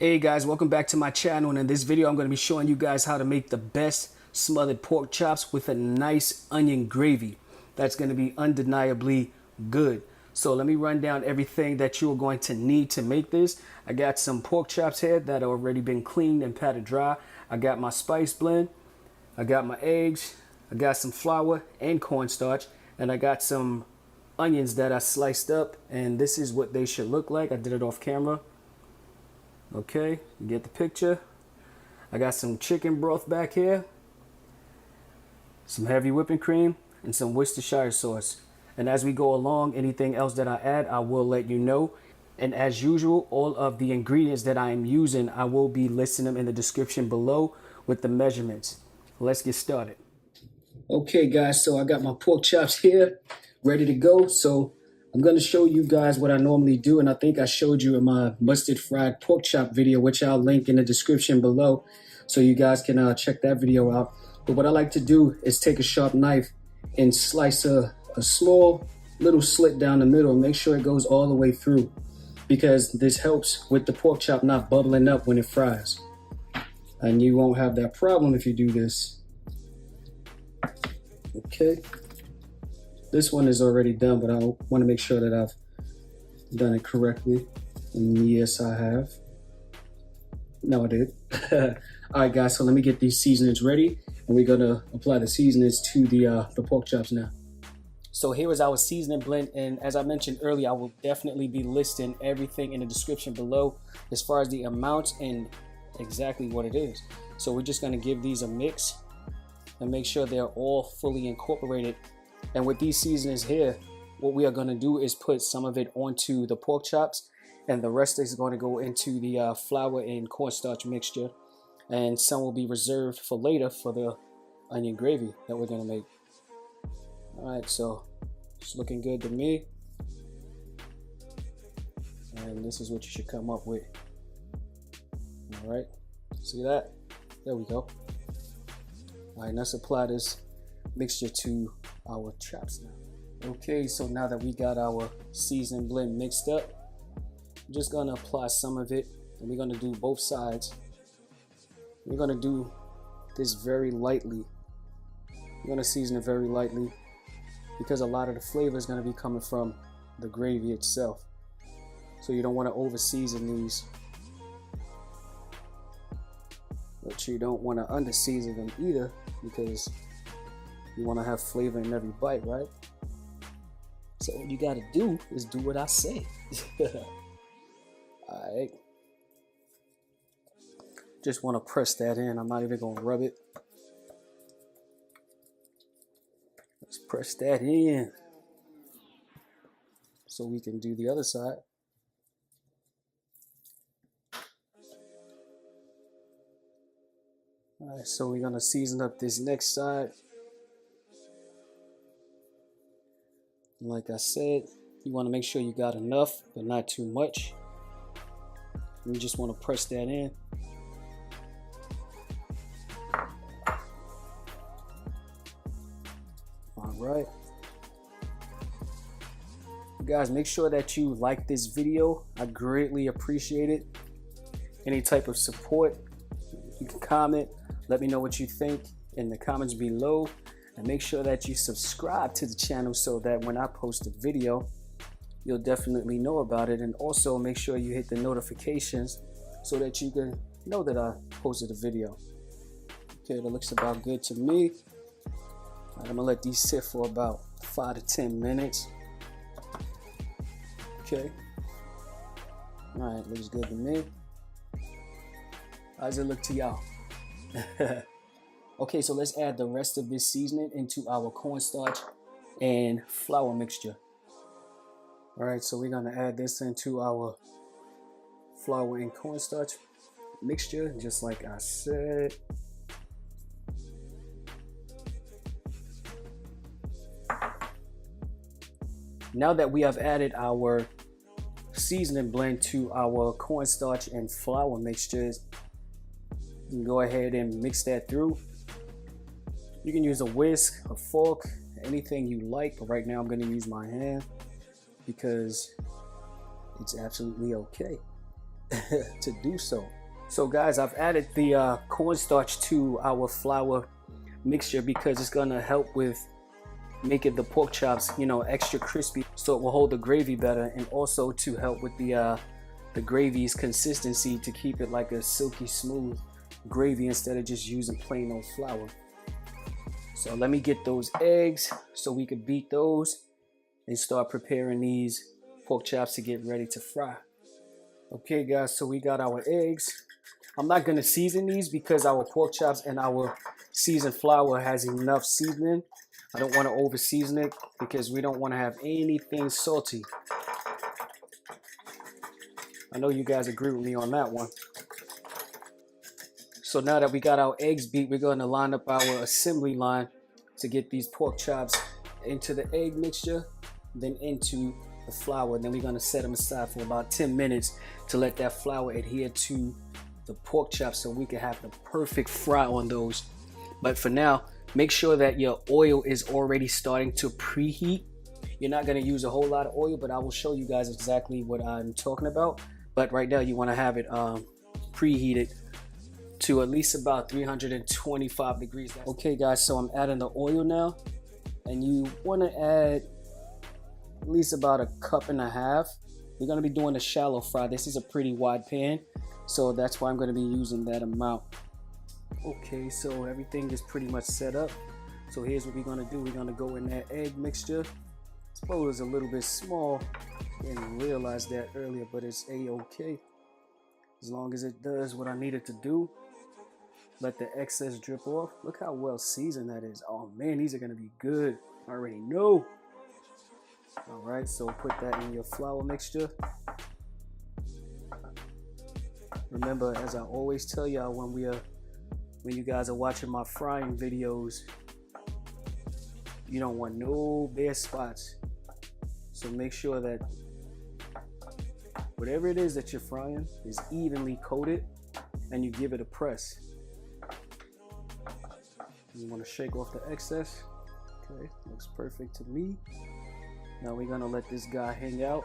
Hey guys, welcome back to my channel, and in this video I'm going to be showing you guys how to make the best smothered pork chops with a nice onion gravy. That's going to be undeniably good. So let me run down everything that you are going to need to make this. I got some pork chops here that have already been cleaned and patted dry. I got my spice blend, I got my eggs, I got some flour and cornstarch, and I got some onions that I sliced up, and this is what they should look like. I did it off camera. Okay, you get the picture. I got some chicken broth back here, some heavy whipping cream, and some Worcestershire sauce. And as we go along, anything else that I add, I will let you know. And as usual, all of the ingredients that I am using, I will be listing them in the description below with the measurements. Let's get started. Okay guys, so I got my pork chops here ready to go. So I'm going to show you guys what I normally do, and I think I showed you in my mustard fried pork chop video, which I'll link in the description below so you guys can check that video out. But what I like to do is take a sharp knife and slice a small little slit down the middle. Make sure it goes all the way through, because this helps with the pork chop not bubbling up when it fries. And you won't have that problem if you do this. Okay. This one is already done, but I want to make sure that I've done it correctly. And yes, I have. No, I did. All right, guys, so let me get these seasonings ready, and we're going to apply the seasonings to the pork chops now. So here is our seasoning blend, and as I mentioned earlier, I will definitely be listing everything in the description below as far as the amounts and exactly what it is. So we're just going to give these a mix and make sure they're all fully incorporated. And with these seasonings here, what we are going to do is put some of it onto the pork chops, and the rest is going to go into the flour and cornstarch mixture, and some will be reserved for later for the onion gravy that we're going to make. All right, so it's looking good to me, and this is what you should come up with. All right, see that? There we go. All right, let's apply this mixture to our chops now. Okay, so now that we got our seasoning blend mixed up, I'm just gonna apply some of it, and we're gonna do both sides. We're gonna do this very lightly. We're gonna season it very lightly because a lot of the flavor is gonna be coming from the gravy itself. So you don't want to over season these, but you don't want to under season them either, because you want to have flavor in every bite, right? So what you got to do is do what I say. All right. Just want to press that in. I'm not even going to rub it. Let's press that in so we can do the other side. All right, so we're going to season up this next side. Like I said, you want to make sure you got enough, but not too much. You just want to press that in. All right. Guys, make sure that you like this video. I greatly appreciate it. Any type of support, you can comment. Let me know what you think in the comments below. And make sure that you subscribe to the channel so that when I post a video, you'll definitely know about it. And also make sure you hit the notifications so that you can know that I posted a video. Okay, that looks about good to me. All right, I'm gonna let these sit for about 5 to 10 minutes. Okay. All right, looks good to me. How does it look to y'all? Okay, so let's add the rest of this seasoning into our cornstarch and flour mixture. All right, so we're gonna add this into our flour and cornstarch mixture, just like I said. Now that we have added our seasoning blend to our cornstarch and flour mixtures, you can go ahead and mix that through. You can use a whisk, a fork, anything you like, but right now I'm going to use my hand because it's absolutely okay. to do so. So guys, I've added the cornstarch to our flour mixture because it's gonna help with making the pork chops, you know, extra crispy, so it will hold the gravy better, and also to help with the gravy's consistency, to keep it like a silky smooth gravy instead of just using plain old flour. So let me get those eggs so we can beat those and start preparing these pork chops to get ready to fry. Okay guys, so we got our eggs. I'm not gonna season these because our pork chops and our seasoned flour has enough seasoning. I don't want to over season it because we don't want to have anything salty. I know you guys agree with me on that one. So now that we got our eggs beat, we're going to line up our assembly line to get these pork chops into the egg mixture, then into the flour. And then we're going to set them aside for about 10 minutes to let that flour adhere to the pork chops so we can have the perfect fry on those. But for now, make sure that your oil is already starting to preheat. You're not going to use a whole lot of oil, but I will show you guys exactly what I'm talking about. But right now you want to have it preheated to at least about 325 degrees. Okay guys, so I'm adding the oil now, and you want to add at least about a cup and a half. We're going to be doing a shallow fry. This is a pretty wide pan, so that's why I'm going to be using that amount. Okay, so everything is pretty much set up. So here's what we're going to do. We're going to go in that egg mixture. This bowl is a little bit small. Didn't realize that earlier, but it's a-okay. As long as it does what I need it to do. Let the excess drip off. Look how well seasoned that is. Oh man, these are going to be good. I already know. All right, so put that in your flour mixture. Remember, as I always tell y'all when you guys are watching my frying videos, you don't want no bare spots. So make sure that whatever it is that you're frying is evenly coated, and you give it a press. You want to shake off the excess. Okay, looks perfect to me. Now we're gonna let this guy hang out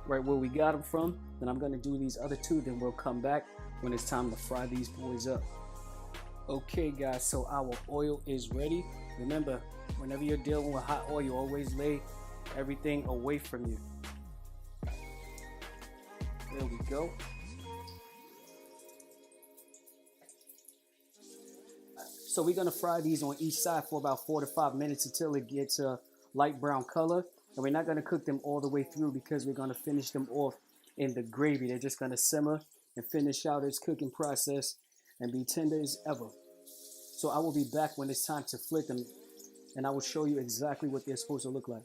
right where we got him from. Then I'm gonna do these other two, then we'll come back when it's time to fry these boys up. Okay guys, so our oil is ready. Remember, whenever you're dealing with hot oil, you always lay everything away from you. There we go. So we're gonna fry these on each side for about 4 to 5 minutes until it gets a light brown color. And we're not gonna cook them all the way through because we're gonna finish them off in the gravy. They're just gonna simmer and finish out its cooking process and be tender as ever. So I will be back when it's time to flip them, and I will show you exactly what they're supposed to look like.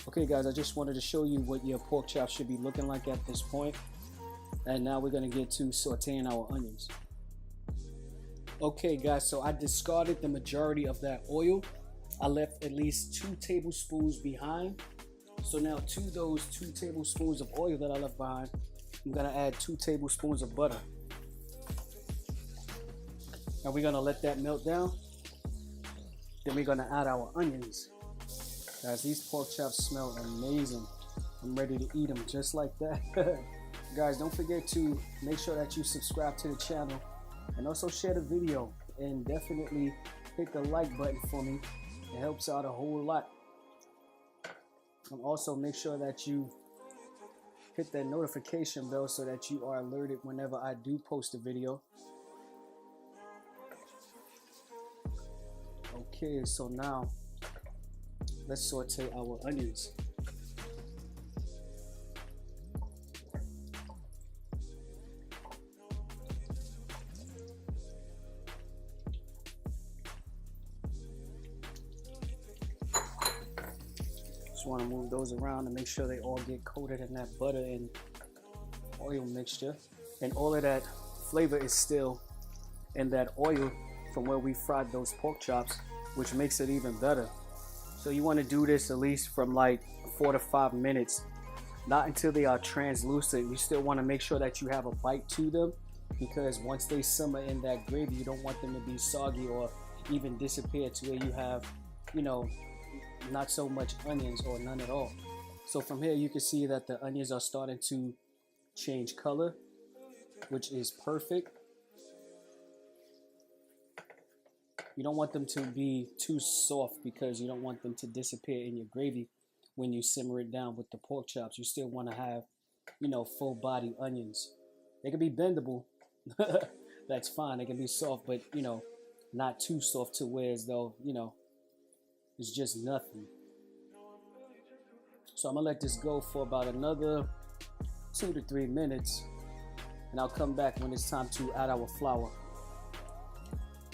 Okay guys, I just wanted to show you what your pork chop should be looking like at this point. And now we're gonna get to sauteing our onions. Okay guys, so I discarded the majority of that oil. I left at least 2 tablespoons behind. So now to those 2 tablespoons of oil that I left behind, I'm gonna add 2 tablespoons of butter. Now we're gonna let that melt down. Then we're gonna add our onions. Guys, these pork chops smell amazing. I'm ready to eat them just like that. Guys, don't forget to make sure that you subscribe to the channel and also share the video, and definitely hit the like button for me. It helps out a whole lot. And also make sure that you hit that notification bell so that you are alerted whenever I do post a video. Okay, so now let's saute our onions. Just want to move those around and make sure they all get coated in that butter and oil mixture. And all of that flavor is still in that oil from where we fried those pork chops, which makes it even better. So you want to do this at least from like 4 to 5 minutes not until they are translucent. You still want to make sure that you have a bite to them, because once they simmer in that gravy, you don't want them to be soggy or even disappear to where you have, you know, not so much onions or none at all. So from here you can see that the onions are starting to change color, which is perfect. You don't want them to be too soft because you don't want them to disappear in your gravy when you simmer it down with the pork chops. You still want to have, you know, full body onions. They can be bendable. That's fine. They can be soft, but, you know, not too soft to where as though, you know, it's just nothing. So I'm going to let this go for about another 2 to 3 minutes. And I'll come back when it's time to add our flour.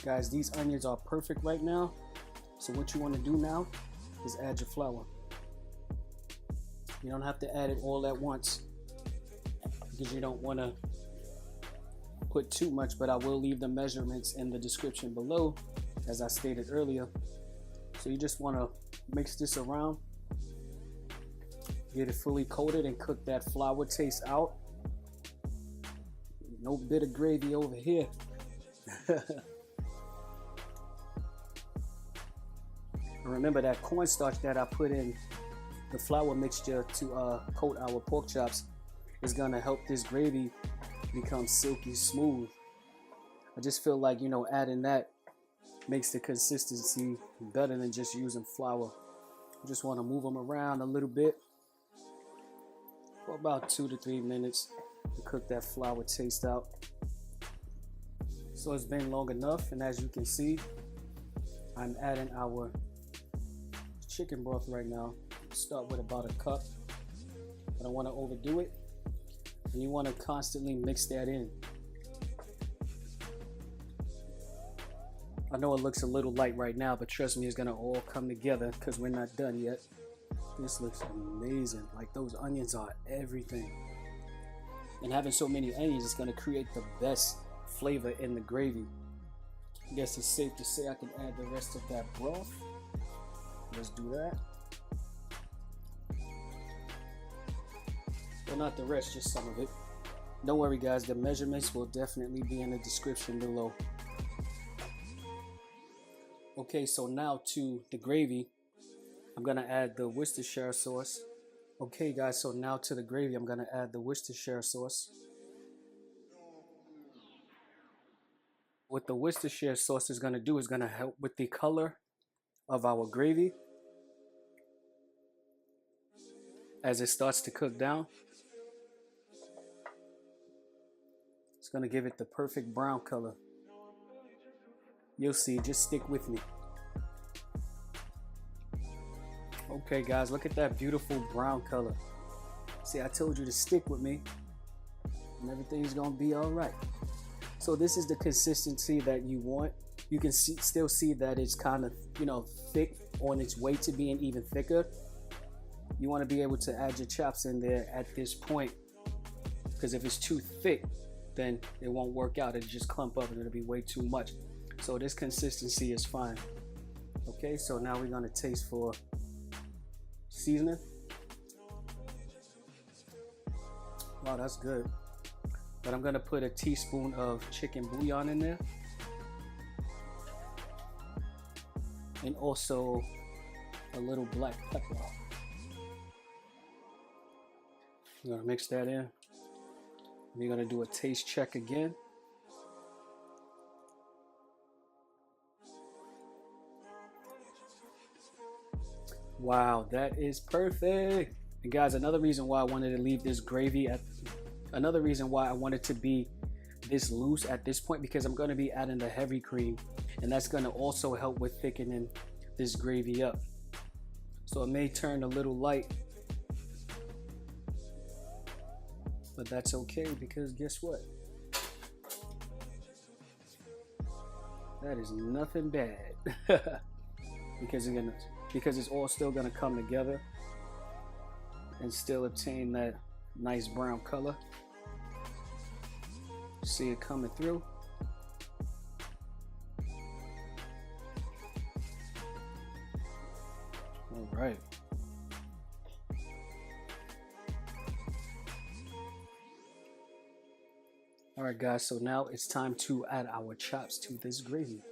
Guys, these onions are perfect right now. So what you want to do now is add your flour. You don't have to add it all at once because you don't want to put too much, but I will leave the measurements in the description below, as I stated earlier. So you just want to mix this around, get it fully coated, and cook that flour taste out. No bit of gravy over here. Remember that cornstarch that I put in the flour mixture to coat our pork chops is gonna help this gravy become silky smooth. I just feel like, you know, adding that makes the consistency better than just using flour. You just want to move them around a little bit for about 2 to 3 minutes to cook that flour taste out. So it's been long enough, and as you can see, I'm adding our chicken broth right now. Start with about a cup. I don't want to overdo it, and you want to constantly mix that in. I know it looks a little light right now, but trust me, it's gonna all come together because we're not done yet. This looks amazing. Like, those onions are everything, and having so many onions is gonna create the best flavor in the gravy. I guess it's safe to say I can add the rest of that broth. Let's do that. Well, not the rest, just some of it. Don't worry guys, the measurements will definitely be in the description below. Okay, so now to the gravy, I'm gonna add the Worcestershire sauce. Okay guys, so now to the gravy, I'm gonna add the Worcestershire sauce. What the Worcestershire sauce is gonna do is gonna help with the color of our gravy as it starts to cook down. It's gonna give it the perfect brown color. You'll see, just stick with me. Okay guys, look at that beautiful brown color. See, I told you to stick with me and everything's gonna be all right. So this is the consistency that you want. You can still see that it's kind of, you know, thick, on its way to being even thicker. You want to be able to add your chops in there at this point, because if it's too thick, then it won't work out. It'll just clump up and it'll be way too much. So this consistency is fine. Okay, so now we're gonna taste for seasoning. Wow, that's good. But I'm gonna put a teaspoon of chicken bouillon in there, and also a little black pepper. I'm gonna mix that in. We're gonna do a taste check again. Wow, that is perfect. And guys, another reason why I wanted to leave this gravy another reason why I wanted to be this loose at this point, because I'm going to be adding the heavy cream, and that's going to also help with thickening this gravy up. So it may turn a little light, but that's okay, because guess what? That is nothing bad. because it's all still going to come together and still obtain that nice brown color. See it coming through. All right. All right, guys, so now it's time to add our chops to this gravy.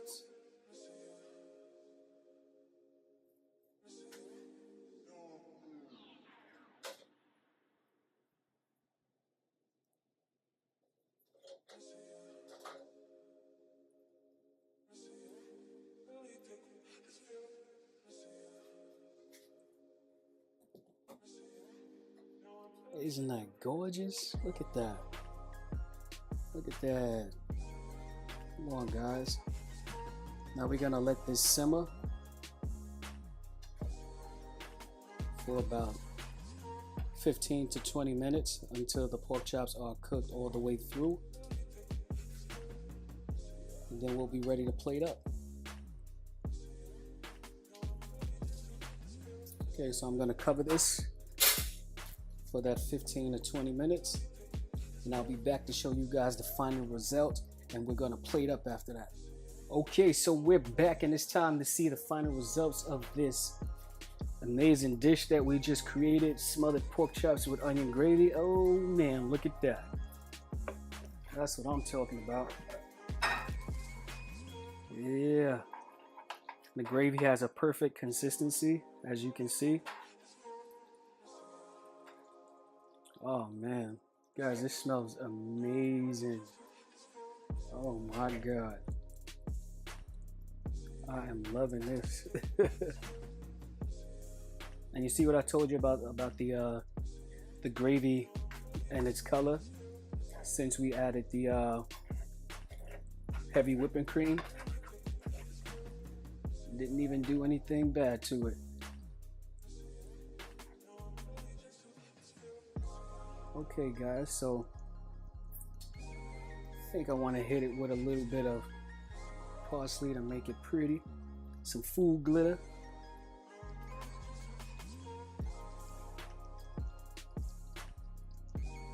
Isn't that gorgeous? Look at that. Look at that. Come on, guys. Now we're gonna let this simmer for about 15 to 20 minutes until the pork chops are cooked all the way through. And then we'll be ready to plate up. Okay, so I'm gonna cover this for that 15 to 20 minutes. And I'll be back to show you guys the final result, and we're gonna plate up after that. Okay, so we're back, and it's time to see the final results of this amazing dish that we just created, smothered pork chops with onion gravy. Oh man, look at that. That's what I'm talking about. Yeah. The gravy has a perfect consistency, as you can see. Oh man. Guys, this smells amazing. Oh my God. I am loving this. And you see what I told you about the gravy and its color? Since we added the heavy whipping cream, didn't even do anything bad to it. Okay guys, so I think I want to hit it with a little bit of parsley to make it pretty. Some food glitter.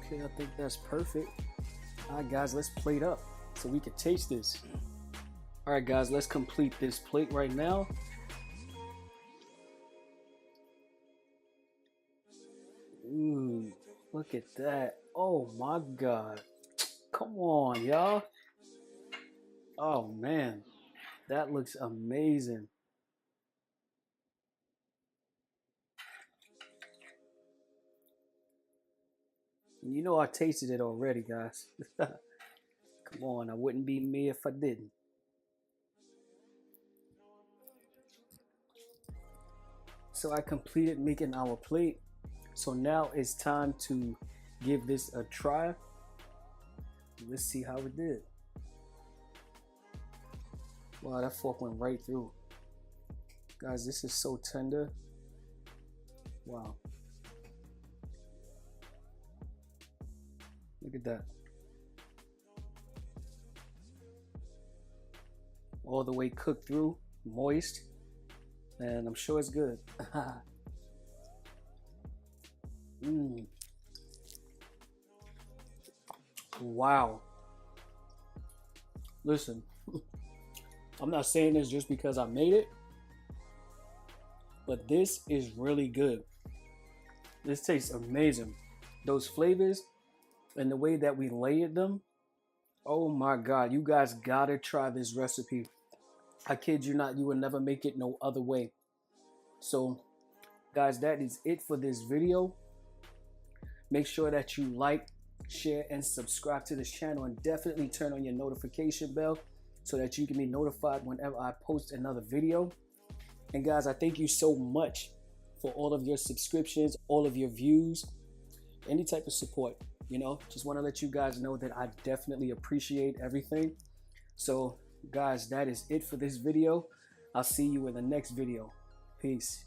Okay, I think that's perfect. All right guys, let's plate up so we can taste this. All right guys, let's complete this plate right now. Ooh, look at that. Oh my God. Come on, y'all. Oh man, that looks amazing. You know I tasted it already, guys. Come on, I wouldn't be me if I didn't. So I completed making our plate. So now it's time to give this a try. Let's see how it did. Wow, that fork went right through. Guys, this is so tender. Wow. Look at that. All the way cooked through, moist, and I'm sure it's good. Wow. Listen, I'm not saying this just because I made it, but this is really good. This tastes amazing. Those flavors and the way that we layered them, oh my God, you guys gotta try this recipe. I kid you not, you will never make it no other way. So guys, that is it for this video. Make sure that you like, share, and subscribe to this channel, and definitely turn on your notification bell so that you can be notified whenever I post another video. And guys, I thank you so much for all of your subscriptions, all of your views, any type of support. You know, just want to let you guys know that I definitely appreciate everything. So guys, that is it for this video. I'll see you in the next video. Peace.